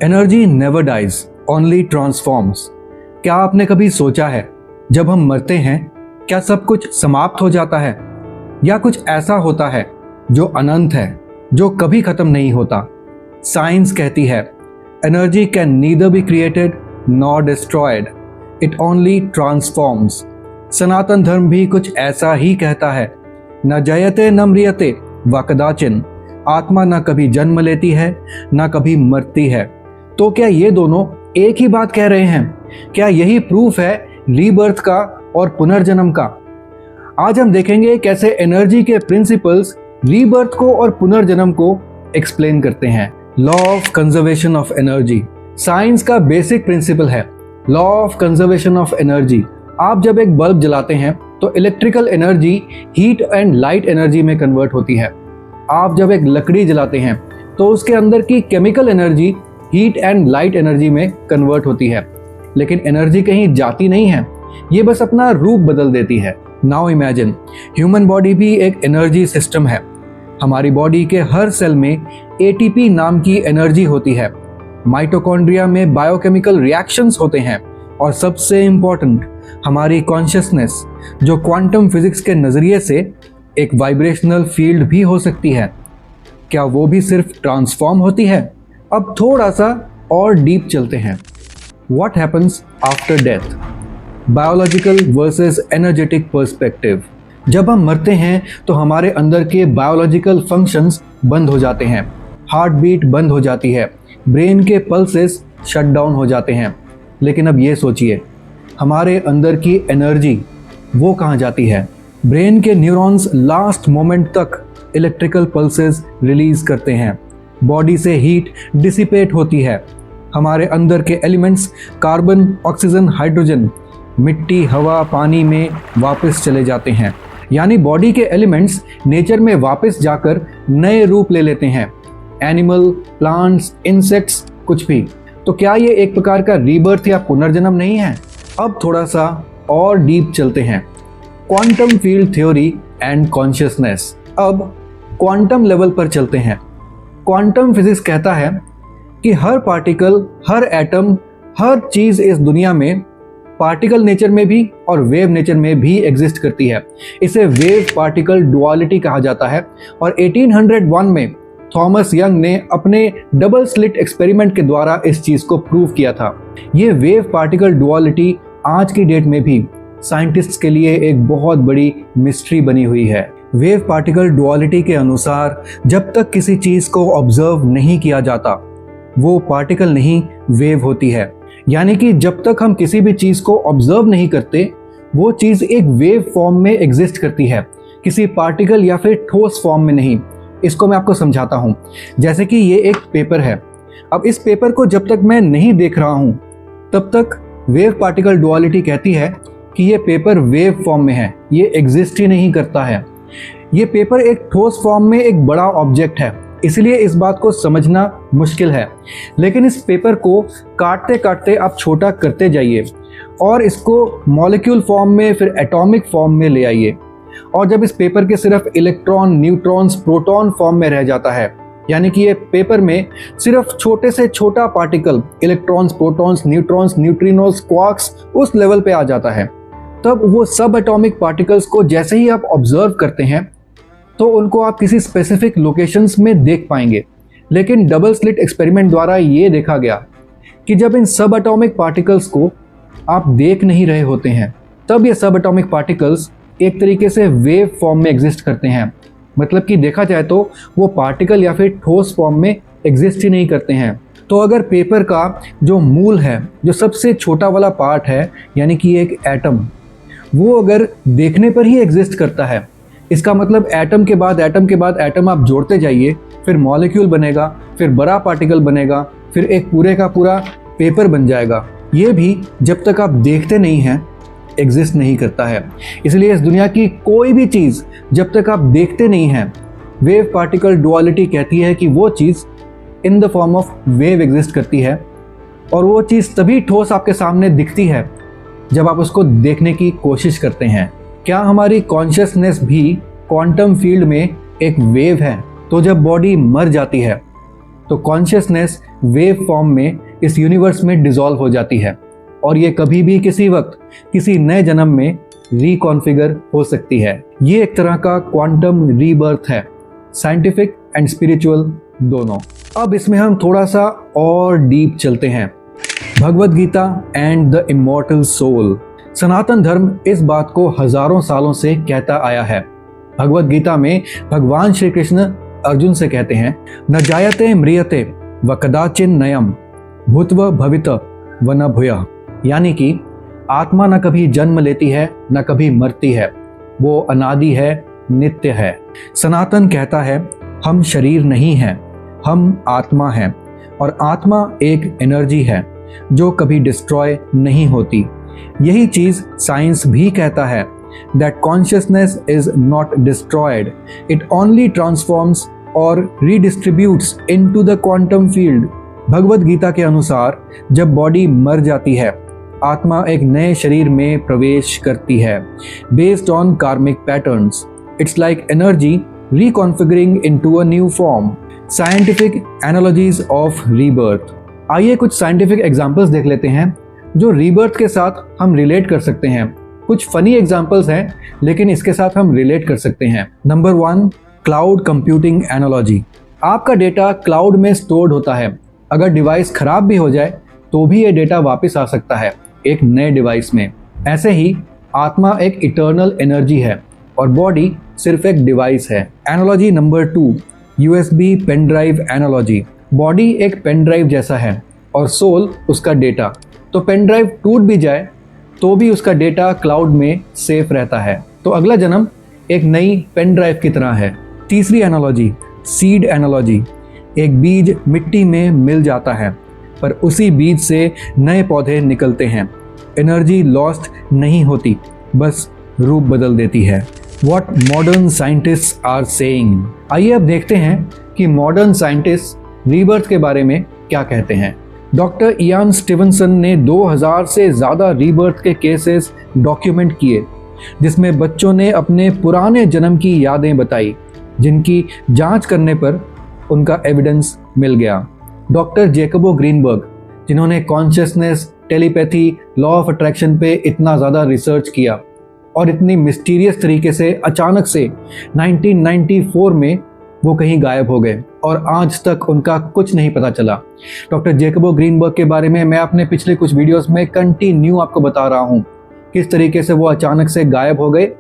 Energy never dies, only transforms. क्या आपने कभी सोचा है जब हम मरते हैं क्या सब कुछ समाप्त हो जाता है, या कुछ ऐसा होता है जो अनंत है, जो कभी खत्म नहीं होता? साइंस कहती है energy can neither be created nor destroyed, it only transforms. Sanatan Dharma भी कुछ ऐसा ही कहता है, न जयते न म्रियते व कदाचिन। आत्मा न कभी जन्म लेती है न कभी मरती है। तो क्या ये दोनों एक ही बात कह रहे हैं? क्या यही प्रूफ है रीबर्थ का और पुनर्जन्म का? आज हम देखेंगे कैसे एनर्जी के प्रिंसिपल्स रीबर्थ को और पुनर्जन्म को एक्सप्लेन करते हैं। Law of conservation of energy science का बेसिक प्रिंसिपल है। Law of conservation of energy, आप जब एक बल्ब जलाते हैं तो electrical energy heat and light energy में कन्वर्ट होती है। आप जब एक लकड़ी जलाते हैं तो उसके अंदर की chemical energy heat and light energy में कन्वर्ट होती है, लेकिन एनर्जी कहीं जाती नहीं है, ये बस अपना रूप बदल देती है। नाउ इमेजिन, ह्यूमन बॉडी भी एक एनर्जी सिस्टम है। हमारी बॉडी के हर सेल में एटीपी नाम की एनर्जी होती है। माइटोकॉन्ड्रिया में बायोकेमिकल रिएक्शंस होते हैं, और सबसे इम्पॉर्टेंट हमारी कॉन्शियसनेस, जो क्वांटम फिजिक्स के नज़रिए से एक वाइब्रेशनल फील्ड भी हो सकती है। क्या वो भी सिर्फ ट्रांसफॉर्म होती है? अब थोड़ा सा और डीप चलते हैं। What happens after death? Biological versus energetic perspective. जब हम मरते हैं तो हमारे अंदर के बायोलॉजिकल फंक्शंस बंद हो जाते हैं, हार्ट बीट बंद हो जाती है, ब्रेन के पल्सेस शट डाउन हो जाते हैं। लेकिन अब ये सोचिए, हमारे अंदर की एनर्जी वो कहाँ जाती है? ब्रेन के न्यूरॉन्स लास्ट मोमेंट तक इलेक्ट्रिकल पल्सेस रिलीज करते हैं, बॉडी से हीट डिसिपेट होती है, हमारे अंदर के एलिमेंट्स कार्बन, ऑक्सीजन, हाइड्रोजन मिट्टी, हवा, पानी में वापस चले जाते हैं। यानी बॉडी के एलिमेंट्स नेचर में वापस जाकर नए रूप ले लेते हैं, एनिमल, प्लांट्स, इंसेक्ट्स, कुछ भी। तो क्या ये एक प्रकार का रीबर्थ या पुनर्जन्म नहीं है? अब थोड़ा सा और डीप चलते हैं। Quantum field theory and consciousness. अब क्वांटम लेवल पर चलते हैं। क्वांटम फिजिक्स कहता है कि हर पार्टिकल, हर एटम, हर चीज़ इस दुनिया में पार्टिकल नेचर में भी और वेव नेचर में भी एग्जिस्ट करती है। इसे वेव पार्टिकल डुअलिटी कहा जाता है, और 1801 में थॉमस यंग ने अपने डबल स्लिट एक्सपेरिमेंट के द्वारा इस चीज़ को प्रूव किया था। ये वेव पार्टिकल डुअलिटी आज की डेट में भी साइंटिस्ट्स के लिए एक बहुत बड़ी मिस्ट्री बनी हुई है। वेव पार्टिकल डुअलिटी के अनुसार जब तक किसी चीज़ को ऑब्जर्व नहीं किया जाता वो पार्टिकल नहीं वेव होती है। यानी कि जब तक हम किसी भी चीज़ को ऑब्जर्व नहीं करते वो चीज़ एक वेव फॉर्म में एग्जिस्ट करती है, किसी पार्टिकल या फिर ठोस फॉर्म में नहीं। इसको मैं आपको समझाता हूँ। जैसे कि ये एक पेपर है, अब इस पेपर को जब तक मैं नहीं देख रहा हूँ तब तक वेव पार्टिकल डुअलिटी कहती है कि ये पेपर वेव फॉर्म में है, ये एग्जिस्ट ही नहीं करता है। ये पेपर एक ठोस फॉर्म में एक बड़ा ऑब्जेक्ट है, इसलिए इस बात को समझना मुश्किल है। लेकिन इस पेपर को काटते काटते आप छोटा करते जाइए और इसको मॉलिक्यूल फॉर्म में, फिर एटॉमिक फॉर्म में ले आइए, और जब इस पेपर के सिर्फ इलेक्ट्रॉन, न्यूट्रॉन्स, प्रोटॉन फॉर्म में रह जाता है, यानी कि ये पेपर में सिर्फ छोटे से छोटा particle, electrons, protons, neutrons, neutrinos, quarks उस लेवल पे आ जाता है, तब वो सब एटॉमिक पार्टिकल्स को जैसे ही आप ऑब्जर्व करते हैं तो उनको आप किसी स्पेसिफिक लोकेशंस में देख पाएंगे। लेकिन डबल स्लिट एक्सपेरिमेंट द्वारा ये देखा गया कि जब इन सब एटॉमिक पार्टिकल्स को आप देख नहीं रहे होते हैं तब ये सब एटॉमिक पार्टिकल्स एक तरीके से वेव फॉर्म में एग्जिस्ट करते हैं। मतलब कि देखा जाए तो वो पार्टिकल या फिर ठोस फॉर्म में एग्जिस्ट ही नहीं करते हैं। तो अगर पेपर का जो मूल है, जो सबसे छोटा वाला पार्ट है, यानी कि एक एटम, वो अगर देखने पर ही एग्जिस्ट करता है, इसका मतलब एटम के बाद एटम के बाद एटम आप जोड़ते जाइए, फिर मॉलिक्यूल बनेगा, फिर बड़ा पार्टिकल बनेगा, फिर एक पूरे का पूरा पेपर बन जाएगा। ये भी जब तक आप देखते नहीं हैं एग्जिस्ट नहीं करता है। इसलिए इस दुनिया की कोई भी चीज़ जब तक आप देखते नहीं हैं, वेव पार्टिकल डुअलिटी कहती है कि वो चीज़ in the form of wave exist करती है, और वो चीज़ तभी ठोस आपके सामने दिखती है जब आप उसको देखने की कोशिश करते हैं। क्या हमारी कॉन्शियसनेस भी क्वांटम फील्ड में एक वेव है? तो जब बॉडी मर जाती है तो कॉन्शियसनेस वेव फॉर्म में इस यूनिवर्स में डिसॉल्व हो जाती है और ये कभी भी किसी वक्त किसी नए जन्म में रिकॉन्फिगर हो सकती है। ये एक तरह का क्वांटम रीबर्थ है, साइंटिफिक एंड स्पिरिचुअल दोनों। अब इसमें हम थोड़ा सा और डीप चलते हैं। Bhagavad Gita and the immortal soul. Sanatan Dharma इस बात को हजारों सालों से कहता आया है। भगवद गीता में भगवान श्री कृष्ण अर्जुन से कहते हैं, न जायते म्रियते व कदाचिन नयम भूत्व भवित व न भूयः, यानी कि आत्मा न कभी जन्म लेती है न कभी मरती है, वो अनादि है, नित्य है। सनातन कहता है हम शरीर नहीं हैं, हम आत्मा हैं और आत्मा एक एनर्जी है जो कभी डिस्ट्रॉय नहीं होती। यही चीज साइंस भी कहता है, that consciousness is not destroyed, it only transforms और redistributes into the quantum field. Bhagavad Gita के अनुसार जब बॉडी मर जाती है, आत्मा एक नए शरीर में प्रवेश करती है based on karmic patterns. It's like energy reconfiguring into a new form. Scientific analogies of rebirth. आइए कुछ साइंटिफिक एग्जांपल्स देख लेते हैं जो रीबर्थ के साथ हम रिलेट कर सकते हैं। कुछ फनी एग्जांपल्स हैं लेकिन इसके साथ हम रिलेट कर सकते हैं। Number 1, cloud computing analogy. आपका डेटा क्लाउड में स्टोर्ड होता है। अगर डिवाइस खराब भी हो जाए तो भी ये डेटा वापस आ सकता है एक नए डिवाइस में। ऐसे ही आत्मा एक इटर्नल एनर्जी है और बॉडी सिर्फ एक डिवाइस है। Analogy number 2, USB pen drive analogy. Body एक पेन ड्राइव जैसा है और सोल उसका डेटा। तो पेन ड्राइव टूट भी जाए तो भी उसका डेटा क्लाउड में सेफ रहता है। तो अगला जन्म एक नई पेन ड्राइव की तरह है। तीसरी एनालॉजी, सीड एनालॉजी। एक बीज मिट्टी में मिल जाता है पर उसी बीज से नए पौधे निकलते हैं। एनर्जी लॉस्ट नहीं होती, बस रूप बदल देती है। What modern scientists are saying। आइए अब देखते हैं कि मॉडर्न साइंटिस्ट रीबर्थ के बारे में क्या कहते हैं। डॉक्टर इयान स्टीवनसन ने 2000 से ज़्यादा रीबर्थ के केसेस डॉक्यूमेंट किए, जिसमें बच्चों ने अपने पुराने जन्म की यादें बताई, जिनकी जांच करने पर उनका एविडेंस मिल गया। डॉक्टर जैकबो ग्रीनबर्ग, जिन्होंने consciousness, telepathy, law of attraction पे इतना ज़्यादा रिसर्च किया और इतनी मिस्टीरियस तरीके से अचानक से 1994 में वो कहीं गायब हो गए और आज तक उनका कुछ नहीं पता चला। डॉक्टर जैकबो ग्रीनबर्ग के बारे में मैं अपने पिछले कुछ वीडियोस में कंटिन्यू आपको बता रहा हूँ किस तरीके से वो अचानक से गायब हो गए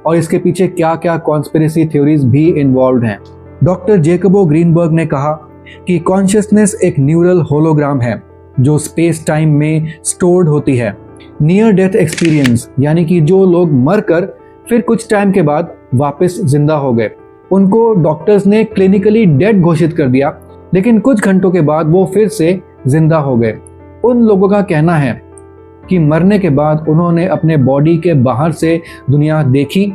और इसके पीछे क्या क्या कॉन्स्पिरेसी थ्योरीज भी इन्वॉल्व हैं। डॉक्टर जैकबो ग्रीनबर्ग ने कहा कि कॉन्शियसनेस एक न्यूरल होलोग्राम है जो स्पेस टाइम में स्टोर्ड होती है। नियर डेथ एक्सपीरियंस, यानी कि जो लोग मरकर फिर कुछ टाइम के बाद वापस जिंदा हो गए, उनको डॉक्टर्स ने क्लिनिकली डेड घोषित कर दिया, लेकिन कुछ घंटों के बाद वो फिर से जिंदा हो गए। उन लोगों का कहना है कि मरने के बाद उन्होंने अपने बॉडी के बाहर से दुनिया देखी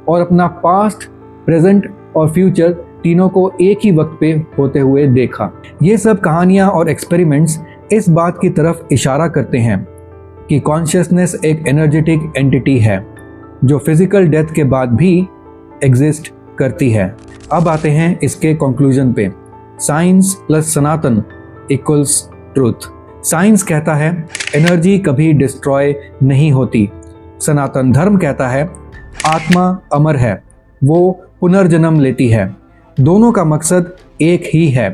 और अपना पास्ट, प्रेजेंट और फ्यूचर तीनों को एक ही वक्त पे होते हुए देखा। ये सब कहानियाँ और एक्सपेरिमेंट्स इस बात की तरफ इशारा करते हैं कि कॉन्शियसनेस एक एनर्जेटिक एंटिटी है जो फिजिकल डेथ के बाद भी एग्जिस्ट करती है। अब आते हैं इसके कंक्लूजन पे। साइंस प्लस सनातन इक्वल्स ट्रूथ। साइंस कहता है एनर्जी कभी डिस्ट्रॉय नहीं होती। सनातन धर्म कहता है आत्मा अमर है, वो पुनर्जन्म लेती है। दोनों का मकसद एक ही है,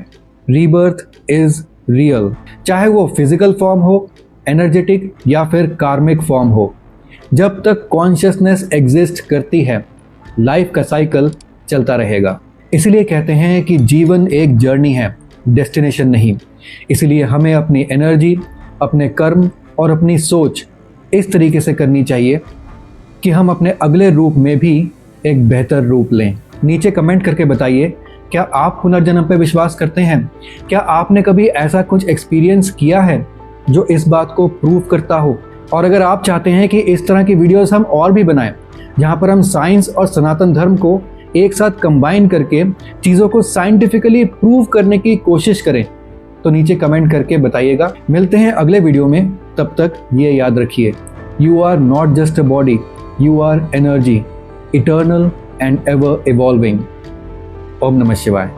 रीबर्थ इज रियल। चाहे वो फिजिकल फॉर्म हो, एनर्जेटिक या फिर कार्मिक फॉर्म हो, जब तक कॉन्शियसनेस एग्जिस्ट करती है लाइफ का साइकिल चलता रहेगा। इसलिए कहते हैं कि जीवन एक जर्नी है, डेस्टिनेशन नहीं। इसलिए हमें अपनी एनर्जी, अपने कर्म और अपनी सोच इस तरीके से करनी चाहिए कि हम अपने अगले रूप में भी एक बेहतर रूप लें। नीचे कमेंट करके बताइए, क्या आप पुनर्जन्म पे विश्वास करते हैं? क्या आपने कभी ऐसा कुछ एक्सपीरियंस किया है जो इस बात को प्रूव करता हो? और अगर आप चाहते हैं कि इस तरह की वीडियोस हम और भी बनाएं, जहां पर हम साइंस और सनातन धर्म को एक साथ कंबाइन करके चीज़ों को साइंटिफिकली प्रूव करने की कोशिश करें, तो नीचे कमेंट करके बताइएगा। मिलते हैं अगले वीडियो में, तब तक ये याद रखिए, you are not just a body, you are energy, eternal and ever evolving. ओम नमः शिवाय।